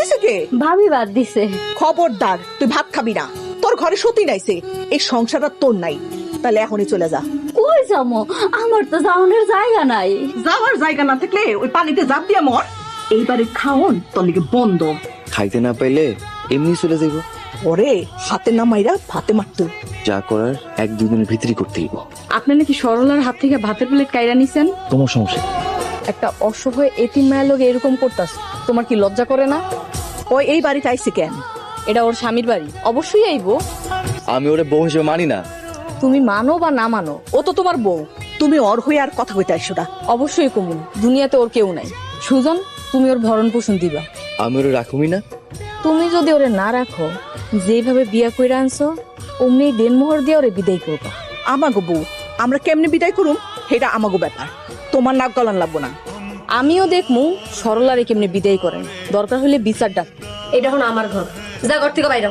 দিছে কে? ভাবি বাদ দিছে। খবরদার, তুই ভাত খাবি না। তোর ঘরে সতী নাইছে, এই সংসারটা তোর নাই। তাহলে এখনই চলে যা। কই যাবো? আমার তো যাওয়ানোর জায়গা নাই। যাওয়ার জায়গা না থাকলে ওই পানিতে জাপ দিয়া মর। এইবারে খাওন তোর লিগে বন্ধ। খাইতে না পাইলে এমনি চলে যাইব। ওরে হাতে না মাইরা ভাতে মারতো। যা করার 1-2 দিনের ভিতরই করতে হইব। আপনি নাকি সরলার হাত থেকে ভাতের প্লেট কাইরা নিছেন? তোমার সমস্যা? একটা অসহায় এতিম মায়ের লোক এরকম করতাস, তোমার কি লজ্জা করে না? ওই এই বাড়িতে আইছে কেন? এটা ওর স্বামীর বাড়ি, অবশ্যই আইবো। আমি ওরে বউ হিসেবে মানি না। তুমি মানো বা না মানো, ও তো তোমার বউ। তুমি ওর হয়ে আর কথা কইতে আইসো না। অবশ্যই কমুন, দুনিয়াতে ওর কেউ নাই। সুজন, তুমি ওর ভরণ পোষণ দিবা। আমি ওরে রাখুমি না। তুমি যদি ওরে না রাখো, যেভাবে বিয়া কইরা আনছো অমনি দেনমোহর দিয়ে ওরে বিদায় করবা। আমাগো বউ, আমরা কেমনে বিদায় করুম সেটা আমাগো ব্যাপার। তোমার নাক গলান লাগবো না। আমিও দেখমু সরলারে কেমনে বিদায় করেন, দরকার হলে বিচার ডাক। এটা হলো আমার ঘর, যা ঘর থেকে বাইরে।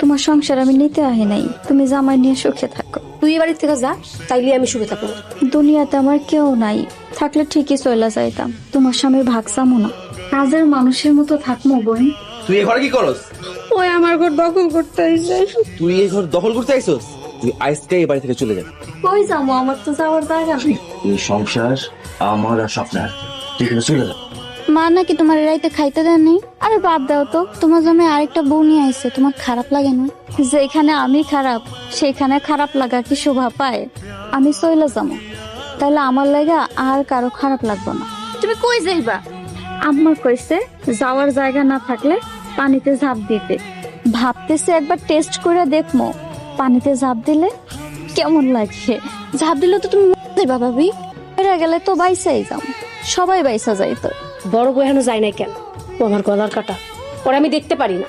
তোমার সংসার আমি নিতে আহি নাই, তুমি জামাই নিয়ে সুখে থাকো। তুই এই বাড়ি থেকে যা, তাইলে আমি সুখে থাকবো। দুনিয়াতে আমার কেউ নাই, থাকলে ঠিকই চলে যাইতাম। তোমার স্বামীর ভাগ চামো না, কাজের মানুষের মতো থাকবো বোন। তুই এই ঘরে কি করস? ওই আমার ঘর দখল করতে আইছে। তুই এই ঘর দখল করতে আইছস? তুই আজকে এই বাড়ি থেকে চলে যা। কই যাবো? আমার তো যাওয়ার জায়গা নেই। এই সংসার আমার আর স্বপ্নের, তুই এখানে চলে যা। মা নাকি তোমার রাইতে খাইতে দেননি? আরে বাদ দাও তো, তোমার জন্য আরেকটা বউ নিয়ে আইছে, তোমার খারাপ লাগে না? যেখানে আমি খারাপ সেখানে খারাপ লাগা কি শোভা পায়? আমি চলে যাবো, তাহলে আমার লাগা আর কারো খারাপ লাগবে না। তুমি কই যাইবা? আম্মা কইছে যাওয়ার জায়গা না থাকলে পানিতে ঝাঁপ দিতে। ভাবতেছে একবার টেস্ট করে দেখবো পানিতে ঝাঁপ দিলে কেমন লাগে। ঝাঁপ দিলে তো তুমি মরে যাইবা ভাবি, বেড়ে গেলে তো বাইসাই যাও, সবাই বাইসা যাইতো। বড় বউ এখনো যায় নাই কেন? ও আমার গলার কাটা, ওরা আমি দেখতে পারি না।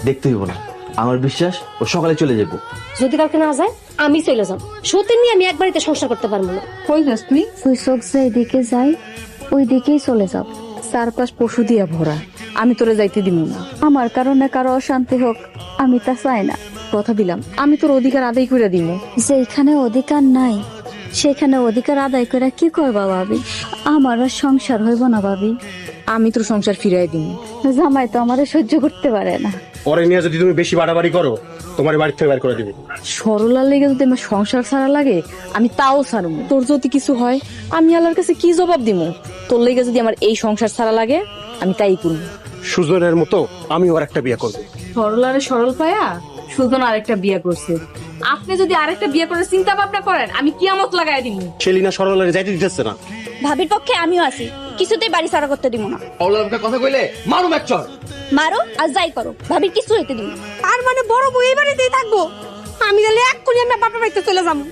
দেখতে হইব না, আমার বিশ্বাস ও সকালে চলে যাবো। যদি কাউকে না যায় আমি চলে যাব। সত্যি নিয়ে আমি এক বাড়িতে সংসার করতে পারবো না। কই যাস তুই? ওই চোখ যেদিকে যায় ওই দিকেই চলে যাও। চারপাশ পশু দিয়া ভরা, আমি তোরে যাইতে দিব না। আমার কারণে কারো অশান্তি হোক আমি তা চাই না। কথা দিলাম, আমি তোর অধিকার আদায় করে দিব। যেখানে অধিকার নাই সেখানে অধিকার আদায় করে কি করবা ভাবি? আমার আর সংসার হইব না ভাবি। আমি তোর সংসার ফিরাই দিব। জামাই তো আমারে সহ্য করতে পারে না। পরে নিয়ে যদি তুমি বেশি বাড়াবাড়ি করো, তোমার বাড়ি থেকে বের করে দিবে। সরলার লেগে যদি আমার সংসার ছাড়া লাগে আমি তাও ছাড়ব। তোর যদি কিছু হয় আমি আল্লাহর কাছে কি জবাব দিব? তোর লেগে যদি আমার এই সংসার ছাড়া লাগে আমি তাই করব। সুজনের মতো আমি ওর একটা বিয়ে করবো। সরলারে সরল পায়া সুজন আরেকটা বিয়ে করছে। আপনি যদি আরেকটা বিয়ে করে চিন্তা ভাবনা করেন আমি কিয়ামত লাগাই দিব। সেলিনা সরলারে যাইতে দিতেছে না। ভাবির পক্ষে আমিও আছি, কিছুতেই বাড়ি ছাড়া করতে দিব না। কথা কইলে মারুম এক চড়। মারো আর যাই করো, ভাবির কিছু হইতে দিব না। আর মানে বড় বউ এই বাড়িতেই থাকবো? আমি তাহলে এক করে আমি বাপের বাড়িতে চলে যাবো।